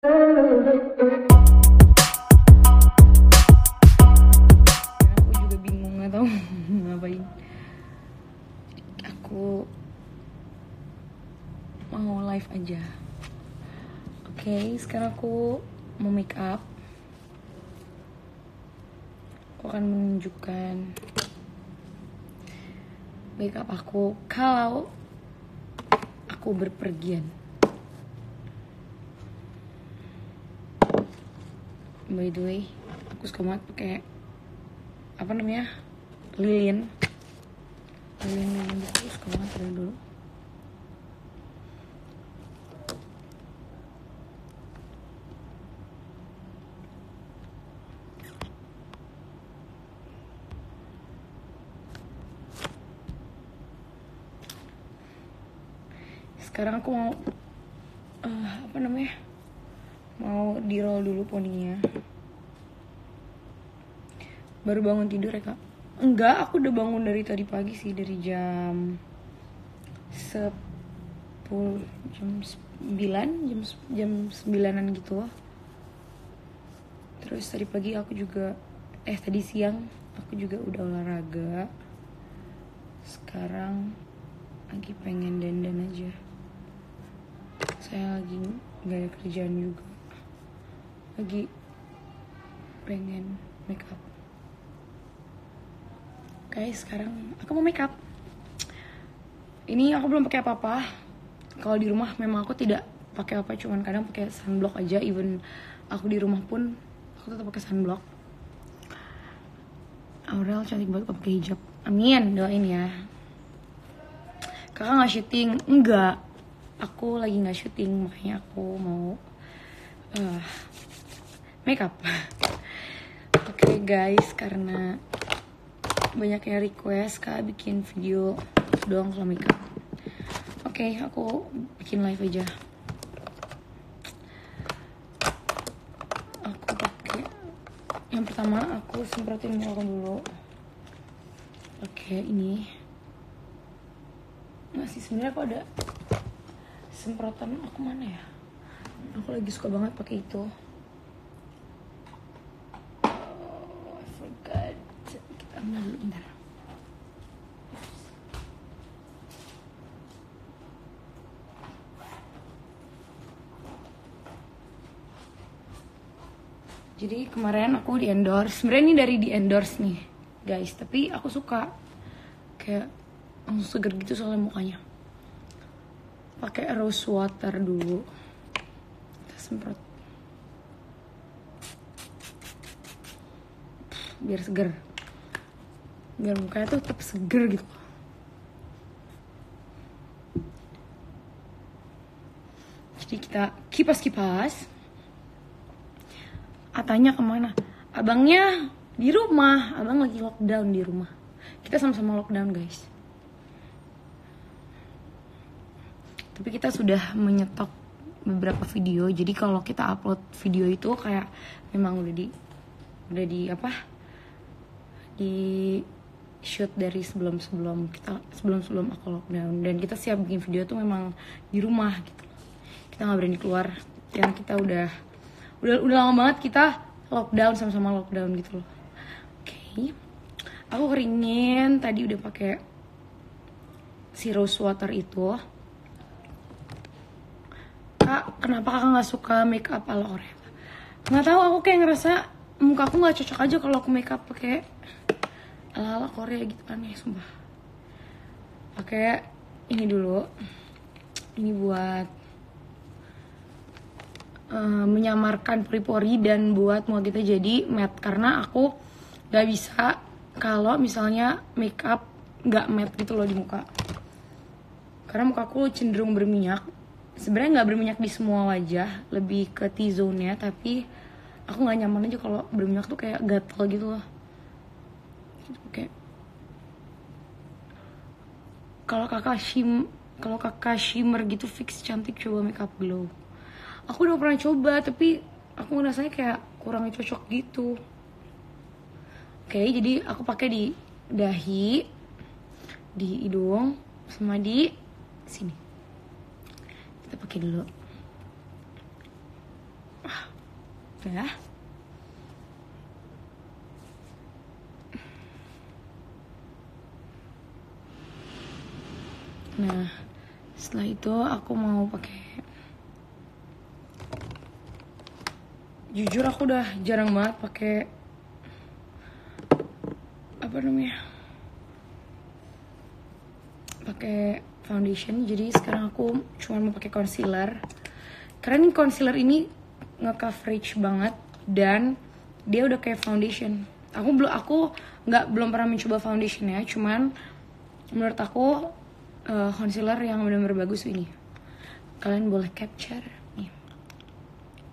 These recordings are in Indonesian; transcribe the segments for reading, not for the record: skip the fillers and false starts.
Aku juga bingung nggak tahu ngapain. Aku mau live aja. Oke, sekarang aku mau make up. Aku akan menunjukkan make up aku kalau aku berpergian. By the way, aku suka banget pakai apa namanya, lilin gitu, suka banget dari dulu. Sekarang aku mau apa namanya, mau di roll dulu poninya. Baru bangun tidur ya kak? Enggak, aku udah bangun dari tadi pagi sih, dari jam 10, jam 9an gitu. Terus tadi pagi aku juga tadi siang aku juga udah olahraga. Sekarang lagi pengen dandan aja. Saya lagi gak ada kerjaan juga, lagi pengen make up. Guys, sekarang aku mau make up. Ini aku belum pakai apa-apa. Kalau di rumah memang aku tidak pakai apa, cuman kadang pakai sunblock aja. Even aku di rumah pun aku tetap pakai sunblock. Aurel cantik banget pakai hijab. Amin, doain ya. Kakak nggak syuting? Enggak, aku lagi nggak syuting, makanya aku mau make up. Oke guys, karena banyak yang request kak bikin video doang kalau make up. Oke, aku bikin live aja. Aku pakai yang pertama, aku semprotin muka dulu. Oke, ini nggak sih sebenarnya, aku ada semprotan aku mana ya? Aku lagi suka banget pakai itu. Oh, I forgot. Kita ambil dulu bentar. Jadi kemarin aku di endorse. Sebenarnya ini dari di endorse nih, guys. Tapi aku suka kayak langsung seger gitu soalnya mukanya. Pakai rose water dulu. Kita semprot. Biar seger. Biar mukanya tuh tetap seger gitu. Jadi kita kipas-kipas. Atanya kemana? Abangnya di rumah. Abang lagi lockdown di rumah. Kita sama-sama lockdown guys. Tapi kita sudah menyetok beberapa video. Jadi kalau kita upload video itu kayak memang udah di apa? Di shoot dari sebelum aku lockdown. Dan kita siap bikin video tuh memang di rumah gitu. Kita nggak berani keluar karena kita udah lama banget kita lockdown, sama-sama lockdown gitu loh. Oke. Aku keringin tadi udah pakai si rose water itu. Kak, kenapa kakak nggak suka make up ala Aurel? Nggak tahu, aku kayak ngerasa muka aku nggak cocok aja kalau aku make up pakai ala Korea gitu kan ya, sumpah. Pakai ini dulu. Ini buat menyamarkan pori-pori dan buat muka kita jadi matte, karena aku nggak bisa kalau misalnya make up nggak matte gitu loh di muka. Karena muka aku cenderung berminyak. Sebenarnya nggak berminyak di semua wajah, lebih ke T-zone-nya, tapi aku nggak nyaman aja kalau berminyak tuh kayak gatel gitu loh. Oke. Kalau kakak shimmer gitu fix cantik, coba make up glow. Aku udah pernah coba tapi aku ngerasanya kayak kurang cocok gitu. Oke, jadi aku pakai di dahi, di hidung, sama di sini. Kita pakai dulu. Ya. Nah, setelah itu aku mau pakai. Jujur aku udah jarang banget pakai apa namanya? Pakai foundation. Jadi sekarang aku cuma mau pakai concealer. Karena concealer ini nge-coverage banget dan dia udah kayak foundation. Aku belum pernah mencoba foundation ya, cuman menurut aku concealer yang benar-benar bagus ini. Kalian boleh capture nih.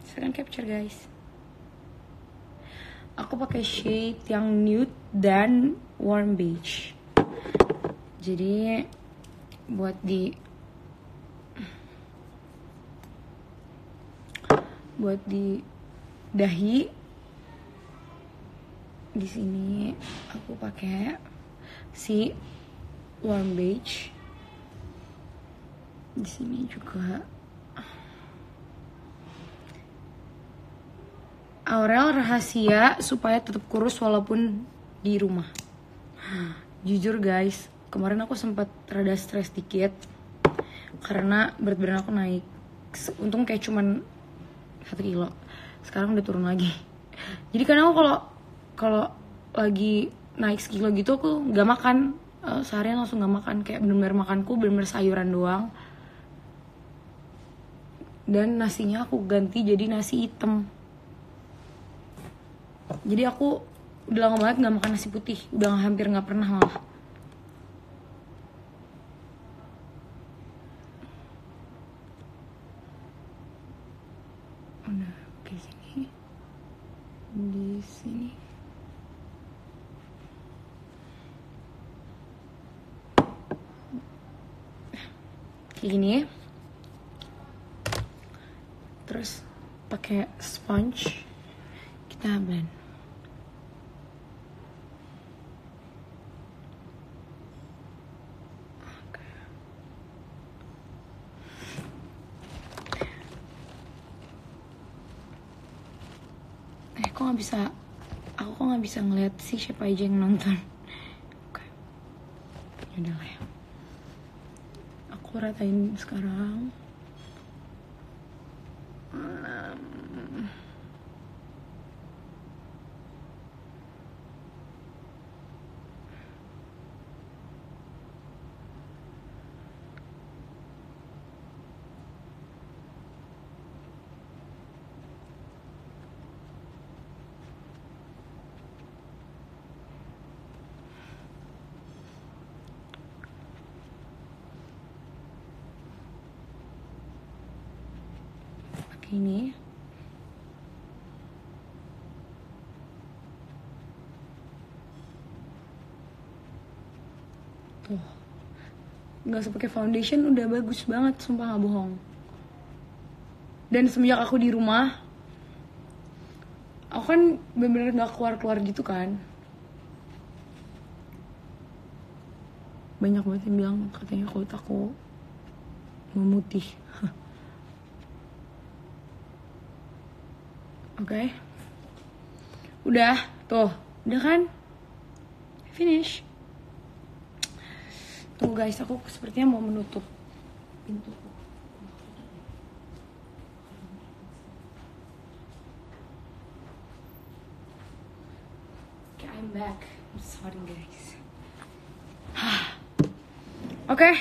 Silakan capture guys. Aku pakai shade yang nude dan warm beige. Jadi buat di dahi di sini aku pakai si warm beige. Di sini juga Aurel rahasia supaya tetap kurus walaupun di rumah. Jujur guys, kemarin aku sempat rada stres dikit karena berat badan aku naik. Untung kayak cuman 1 kilo. Sekarang udah turun lagi. Jadi karena aku kalau lagi naik sekilo gitu aku nggak makan, seharian langsung nggak makan, kayak bener-bener makanku bener-bener sayuran doang. Dan nasinya aku ganti jadi nasi hitam. Jadi aku udah lama banget gak makan nasi putih. Udah hampir gak pernah malah. Udah kayak sini. Di sini. Kayak gini. Terus pakai sponge kita blend. Aku nggak bisa ngeliat sih siapa aja yang nonton. Oke. Yaudah lah ya. Aku ratain sekarang. Ini tuh nggak usah pakai foundation udah bagus banget, sumpah nggak bohong. Dan semenjak aku di rumah, aku kan bener-bener nggak keluar gitu kan. Banyak banget yang bilang katanya kulit aku memutih. Oke. Udah kan? Finish. Tunggu guys, aku sepertinya mau menutup pintu. Okay, I'm back. I'm sorry guys. Oke,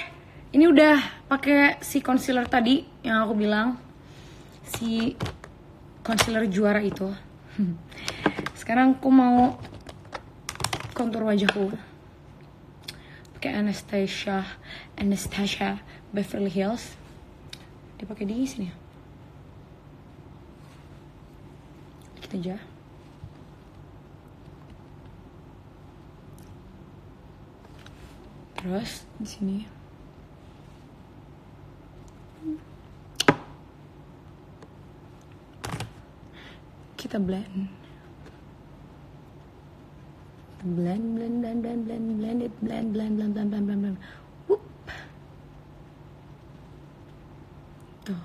ini udah pakai si concealer tadi yang aku bilang, si concealer juara itu. Sekarang aku mau kontur wajahku pakai Anastasia Beverly Hills. Dipakai di sini ya. Dikit aja. Terus di sini kita blend it. Whoop. Tuh.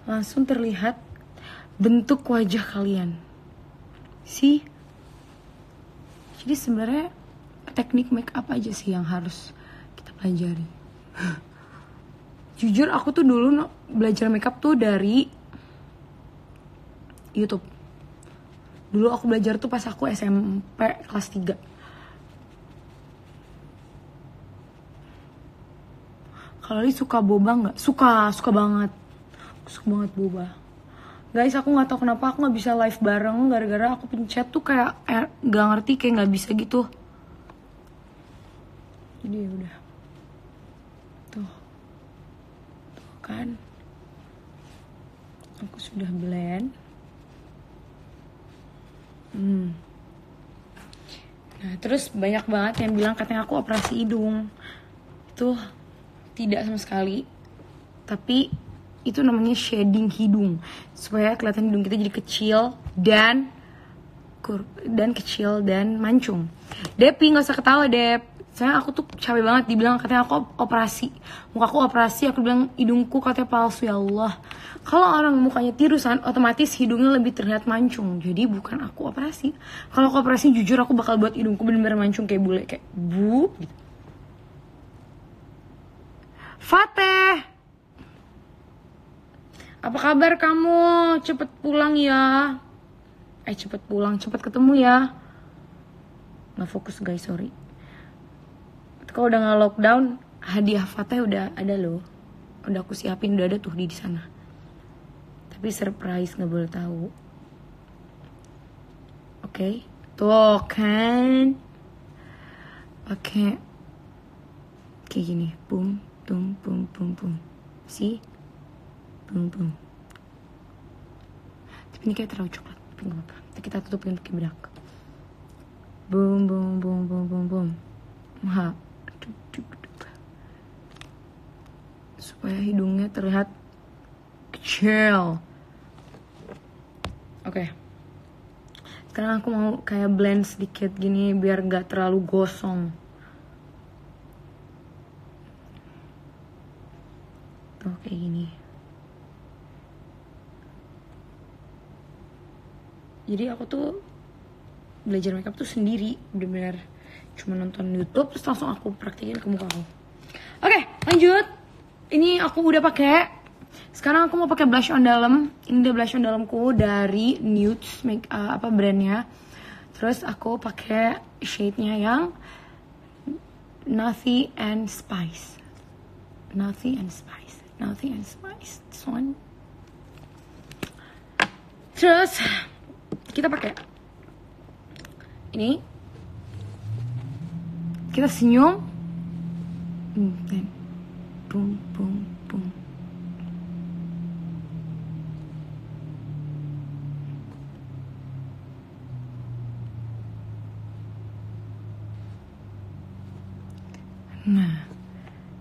Langsung terlihat bentuk wajah kalian. Sih. Jadi sebenarnya teknik make up aja sih yang harus kita pelajari. Jujur aku tuh dulu belajar make up tuh dari YouTube. Dulu aku belajar tuh pas aku SMP kelas 3. Kalau Li suka boba nggak? Suka banget. Suka banget boba. Guys, aku nggak tahu kenapa aku nggak bisa live bareng gara-gara aku pencet tuh kayak nggak ngerti, kayak nggak bisa gitu. Jadi ya udah. Tuh kan. Aku sudah blend. Nah, terus banyak banget yang bilang katanya aku operasi hidung. Itu tidak sama sekali. Tapi itu namanya shading hidung supaya kelihatan hidung kita jadi kecil dan kecil dan mancung. Depi, nggak usah ketawa, Dep. Soalnya aku tuh capek banget dibilang katanya aku operasi. Muka aku operasi, aku bilang hidungku katanya palsu. Ya Allah. Kalau orang mukanya tirusan, otomatis hidungnya lebih terlihat mancung. Jadi bukan aku operasi. Kalau aku operasi, jujur aku bakal buat hidungku bener-bener mancung kayak bule, kayak bu gitu. Fateh, apa kabar kamu? Cepet pulang ya. Cepet pulang, cepet ketemu ya. Nggak fokus guys, sorry. Kalau udah nggak lockdown, hadiah Fateh udah ada loh. Udah aku siapin, udah ada tuh di sana. Tapi surprise, nggak boleh tahu. Oke, tuh kan. Oke. Kayak gini, boom, boom, boom, boom, boom. See? Boom, boom. Tapi ini kayak terlalu coklat, tapi nggak apa-apa. Kita tutupin pakai bedak. Boom, boom, boom, boom, boom, boom. Ha. Supaya hidungnya terlihat kecil. Oke. Sekarang aku mau kayak blend sedikit gini biar gak terlalu gosong. Tuh kayak gini. Jadi aku tuh belajar makeup tuh sendiri, bener-bener cuma nonton YouTube terus langsung aku praktekin ke muka aku. Oke, lanjut. Ini aku udah pakai. Sekarang aku mau pakai blush on dalam. Ini dia blush on dalamku dari Nudes brandnya. Terus aku pakai shade-nya yang Nutty and Spice. Nutty and Spice. Nutty and Spice. This one. Terus kita pakai ini. Kita senyum. Dan boom, boom, boom. Nah,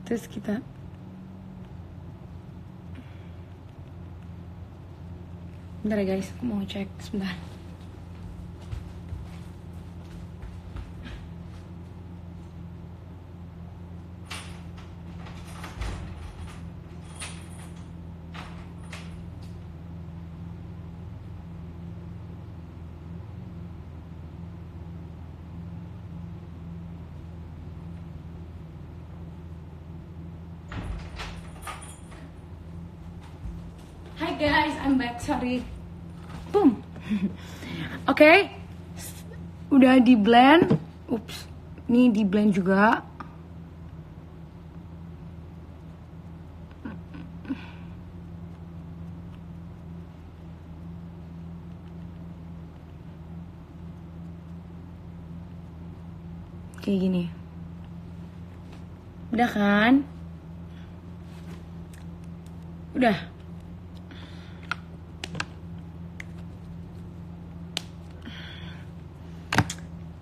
terus kita bentar ya guys, aku mau cek sebentar. Hi guys, I'm back, sorry. Boom. Oke. Udah di blend. Ups. Ini di blend juga. Kayak gini. Udah kan? Udah.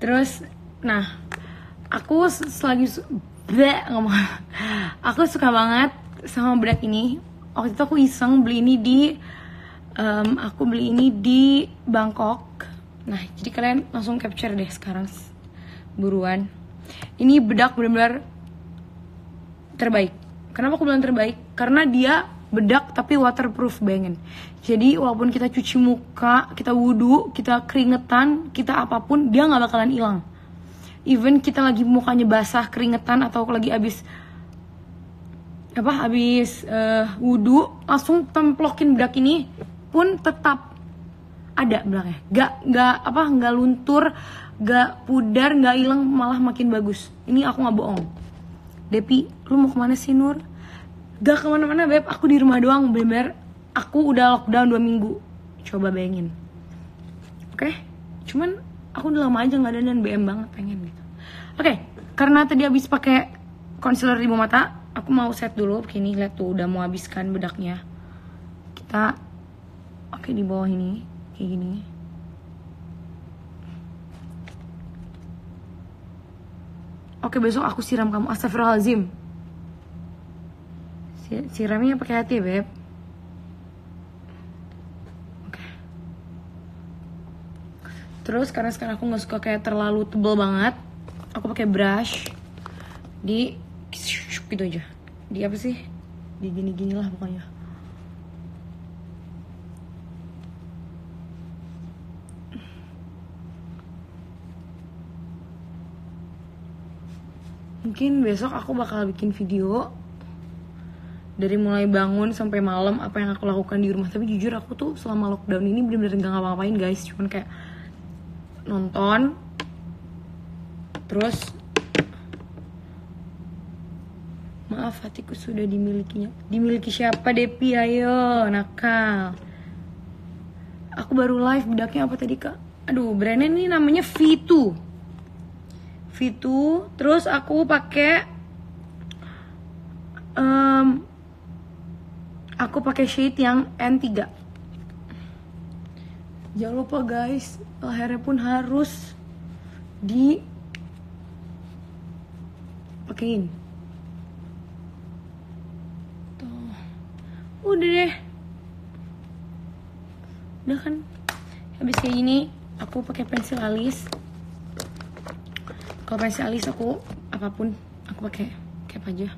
Terus, nah, aku selagi ngomong, aku suka banget sama bedak ini. Waktu itu aku iseng beli ini di Bangkok. Nah, jadi kalian langsung capture deh sekarang, buruan. Ini bedak benar-benar terbaik. Kenapa aku bilang terbaik? Karena dia bedak tapi waterproof, bayangin. Jadi walaupun kita cuci muka, kita wudhu, kita keringetan, kita apapun, dia nggak bakalan hilang. Even kita lagi mukanya basah keringetan atau lagi abis wudhu, langsung templokin bedak ini pun tetap ada belakangnya. Nggak luntur, nggak pudar, nggak hilang, malah makin bagus. Ini aku nggak bohong. Depi, lu mau kemana sih, Nur? Gak kemana-mana, Beb. Aku di rumah doang, bener-bener. Aku udah lockdown 2 minggu. Coba bayangin. Oke? Cuman aku udah lama aja nggak dandan, BM banget pengen gitu. Oke, karena tadi habis pakai concealer di bawah mata, aku mau set dulu begini. Lihat tuh, udah mau habiskan bedaknya. Kita oke di bawah ini kayak gini. Oke, besok aku siram kamu. Astagfirullahaladzim. Siramnya pakai hati ya, Beb. Oke. Terus karena sekarang aku nggak suka kayak terlalu tebel banget, aku pakai brush di gitu aja. Di apa sih? Di gini-gini lah pokoknya. Mungkin besok aku bakal bikin video dari mulai bangun sampai malam apa yang aku lakukan di rumah. Tapi jujur aku tuh selama lockdown ini bener-bener gak ngapa-ngapain, guys. Cuman kayak nonton, terus maaf, hatiku sudah dimilikinya. Dimiliki siapa, Depi? Ayo, nakal. Aku baru live, bedaknya apa tadi, Kak? Aduh, brandnya ini namanya V2. Terus aku pakai shade yang N3. Jangan lupa, guys, lehernya pun harus di pakein. Tuh. Udah deh. Udah kan? Habis kayak gini, aku pakai pensil alis. Kalau pensil alis aku apapun aku pakai cap aja.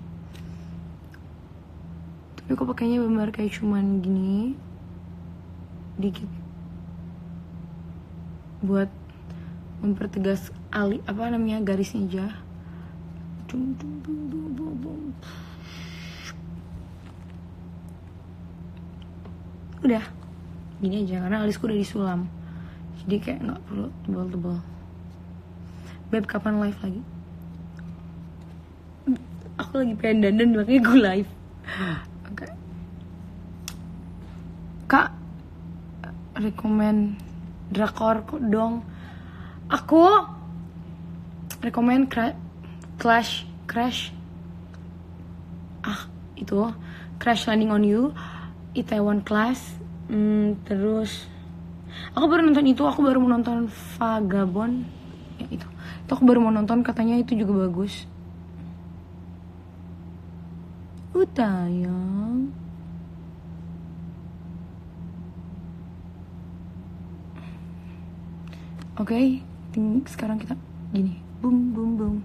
Tapi aku pakainya benar kayak cuman gini dikit buat mempertegas garisnya aja. Udah gini aja karena alisku udah disulam, jadi kayak nggak perlu tebal-tebal. Beb, kapan live lagi? Aku lagi pengen dandan makanya gue live. Oke. Kak, rekomen drakor dong. Aku rekomen Crash itu Crash Landing on You, Itaewon Class. Terus aku baru nonton itu. Aku baru menonton Vagabond ya, itu aku baru mau nonton, katanya itu juga bagus. Tayang. Oke, sekarang kita gini, boom boom boom.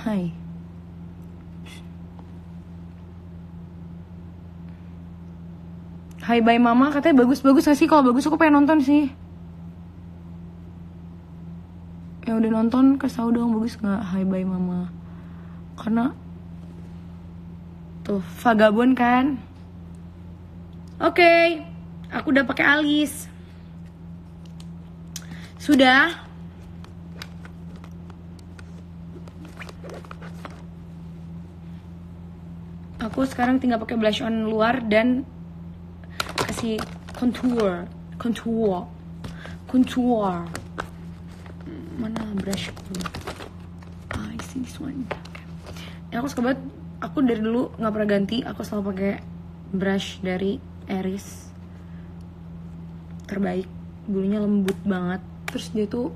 Hai. Hai Bye Mama katanya bagus-bagus gak sih? Kalau bagus aku pengen nonton sih. Ya udah nonton, kasih tau dong bagus gak Hai Bye Mama. Karena tuh Vagabond kan. Oke, aku udah pakai alis. Sudah. Aku sekarang tinggal pakai blush on luar dan kasih contour. Mana brush? I see this one. Okay. Ya, aku suka banget. Aku dari dulu nggak pernah ganti. Aku selalu pakai brush dari Aries. Terbaik. Bulunya lembut banget. Terus dia tuh,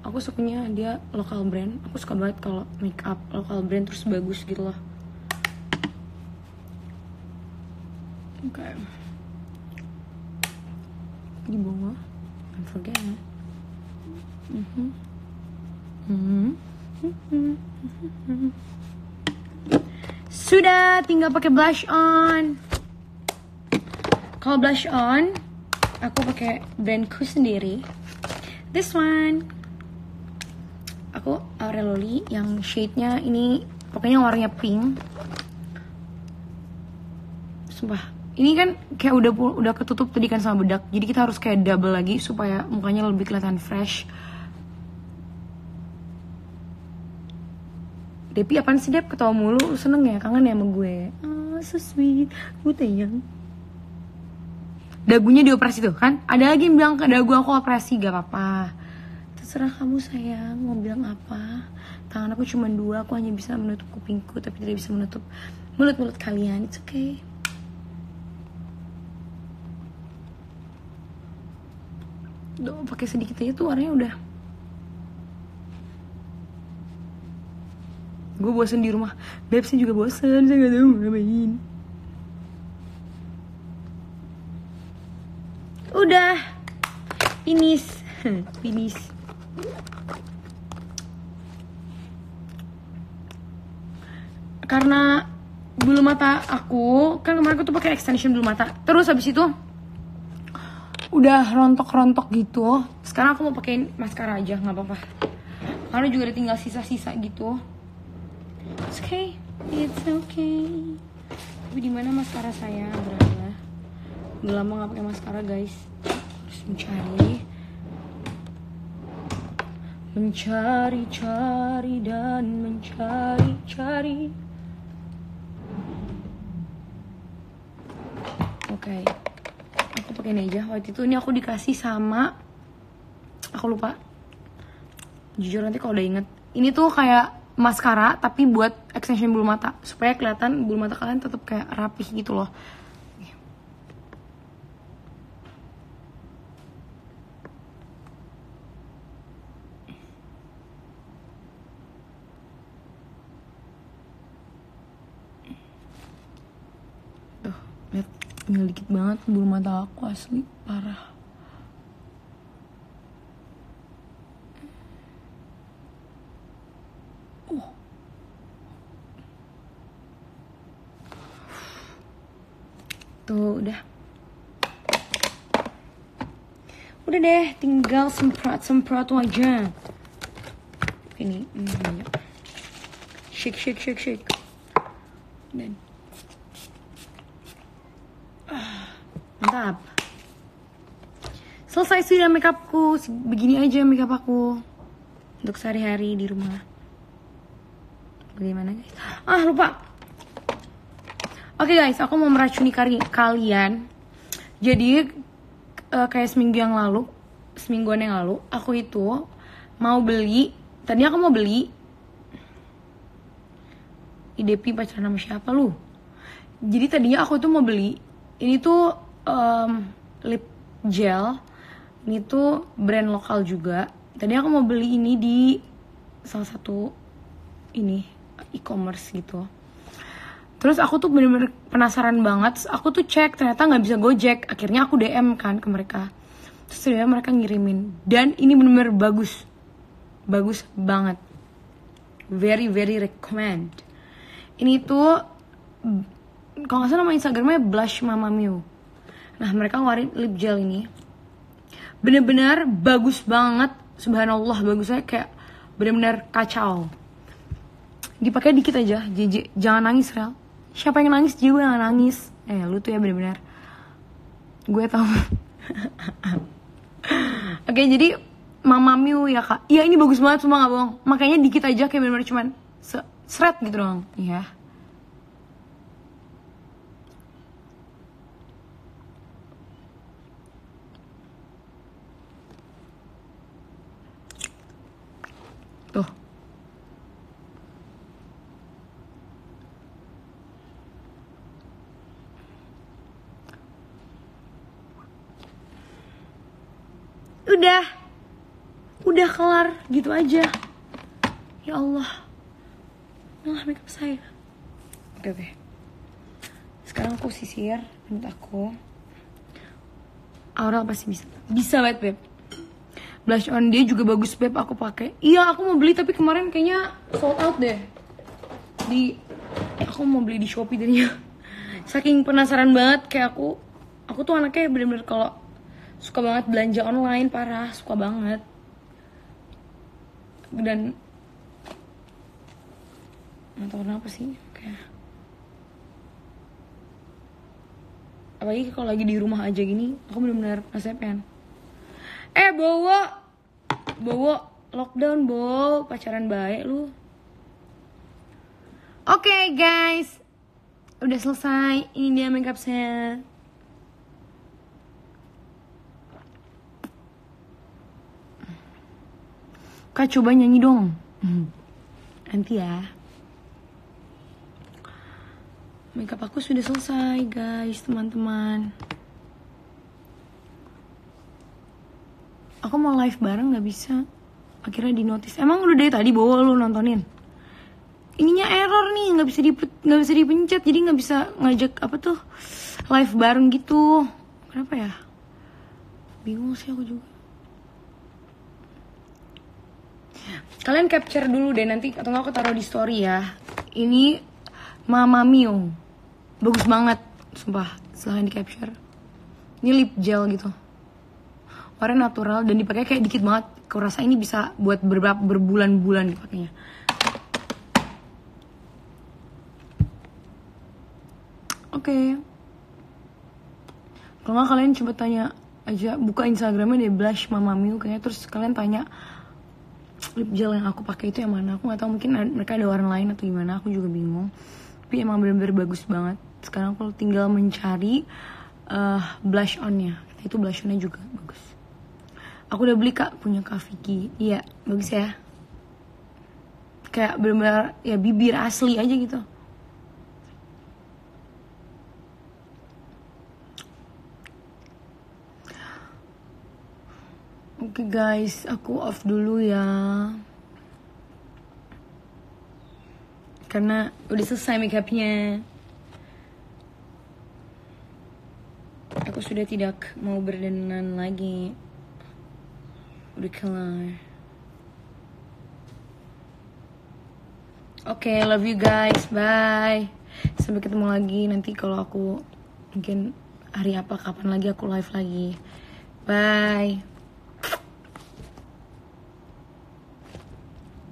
aku sukanya dia lokal brand. Aku suka banget kalau make up lokal brand terus bagus gitu loh. Oke. Okay. Di bawah, don't forget. Sudah, tinggal pakai blush on. Kalau blush on, aku pakai brandku sendiri. This one. Aku Aureloli yang shade-nya ini pokoknya warnanya pink. Sumpah, ini kan kayak udah ketutup tadi kan sama bedak. Jadi kita harus kayak double lagi supaya mukanya lebih kelihatan fresh. Depi apaan sih Dep? Ketawa mulu, seneng ya? Kangen ya sama gue? Oh, so sweet. Gue tayang. Dagunya dioperasi tuh kan? Ada lagi yang bilang ke dagu aku operasi. Gak apa-apa. Terserah kamu sayang, mau bilang apa. Tangan aku cuma 2, aku hanya bisa menutup kupingku, tapi tidak bisa menutup mulut-mulut kalian. It's okay. Duh, pakai sedikit aja tuh warnanya udah. Gue bosen di rumah. Bebsnya juga bosen, saya gak tahu ngapain. Udah. Finish. Finish. Karena bulu mata aku, kan kemarin aku tuh pakai extension bulu mata. Terus habis itu udah rontok-rontok gitu. Sekarang aku mau pakein maskara aja, nggak apa-apa. Karena juga ada tinggal sisa-sisa gitu. It's okay, it's okay. Tapi di mana maskara saya berada? Udah lama nggak pakai maskara guys. Harus mencari dan mencari. Oke. Aku pakai ini aja. Waktu itu ini aku dikasih sama, aku lupa. Jujur nanti kalau udah inget. Ini tuh kayak maskara tapi buat extension bulu mata supaya kelihatan bulu mata kalian tetap kayak rapih gitu loh. Tuh, lihat tinggal dikit banget bulu mata aku, asli parah. Tuh, udah deh, tinggal semprot aja. Ini banyak. Shake. Dan mantap. Selesai sudah makeupku. Begini aja makeup aku untuk sehari-hari di rumah. Bagaimana guys? Lupa. Oke guys, aku mau meracuni kalian. Jadi kayak semingguan yang lalu, aku itu mau beli. Tadi aku mau beli. Depi pacaran sama siapa lu? Jadi tadinya aku tuh mau beli. Ini tuh lip gel. Ini tuh brand lokal juga. Tadi aku mau beli ini di salah satu ini e-commerce gitu. Terus aku tuh bener-bener penasaran banget. Aku tuh cek, ternyata gak bisa Gojek. Akhirnya aku DM kan ke mereka. Terus ternyata mereka ngirimin. Dan ini bener-bener bagus. Bagus banget. Very, very recommend. Ini tuh, kalau gak salah nama Instagramnya Blush Mama Miu. Nah, mereka ngeluarin lip gel ini. Bener-bener bagus banget. Subhanallah, bagusnya kayak bener-bener kacau. Dipakai dikit aja, JJ. Jangan nangis, Rel. Siapa yang nangis juga yang nangis. Lu tuh ya bener-bener. Gue tau. Oke, jadi Mama Miu ya kak. Iya ini bagus banget, cuma gak bohong. Makanya dikit aja kayak bener-bener cuman seret gitu doang. Iya. Tuh. Udah kelar gitu aja. Ya Allah. Malah makeup saya. Oke. Sekarang aku sisir rambut aku. Aurel pasti bisa. Bisa banget, Beb. Blush on dia juga bagus beb, aku pakai. Iya, aku mau beli tapi kemarin kayaknya sold out deh. Aku mau beli di Shopee tadinya. Saking penasaran banget, kayak aku tuh anaknya bener-bener kalau suka banget belanja online, parah, suka banget. Dan nggak tahu kenapa sih, kayak apalagi kalau lagi di rumah aja gini, aku bener-bener rasanya pengen Bowo lockdown, pacaran baik lu. Oke, guys, udah selesai. Ini dia makeup saya. Kak, coba nyanyi dong. Nanti ya. Makeup aku sudah selesai, guys, teman-teman. Aku mau live bareng nggak bisa. Akhirnya di notice. Emang udah dari tadi bawa lu nontonin? Ininya error nih, nggak bisa dipencet, jadi nggak bisa ngajak apa tuh live bareng gitu. Kenapa ya? Bingung sih aku juga. Kalian capture dulu deh nanti, atau nggak aku taruh di story ya. Ini Mama Mio, bagus banget, sumpah. Silahkan di capture. Ini lip gel gitu, warna natural dan dipakai kayak dikit banget. Aku rasa ini bisa buat berbulan-bulan dipakainya. Oke. Kalau nggak kalian coba tanya aja, buka Instagramnya deh, Blush Mama Miu kayaknya. Terus kalian tanya lip gel yang aku pakai itu yang mana. Aku nggak tahu, mungkin mereka ada warna lain atau gimana. Aku juga bingung. Tapi emang bener-bener bagus banget. Sekarang aku tinggal mencari blush onnya. Itu blush onnya juga bagus. Aku udah beli kak, punya Kak Vicky. Iya, bagus ya. Kayak bener-bener ya bibir asli aja gitu. Oke guys, aku off dulu ya. Karena udah selesai makeupnya. Aku sudah tidak mau berdandan lagi. Udah kelar. Oke, love you guys. Bye. Sampai ketemu lagi nanti kalau aku mungkin hari apa, kapan lagi aku live lagi. Bye.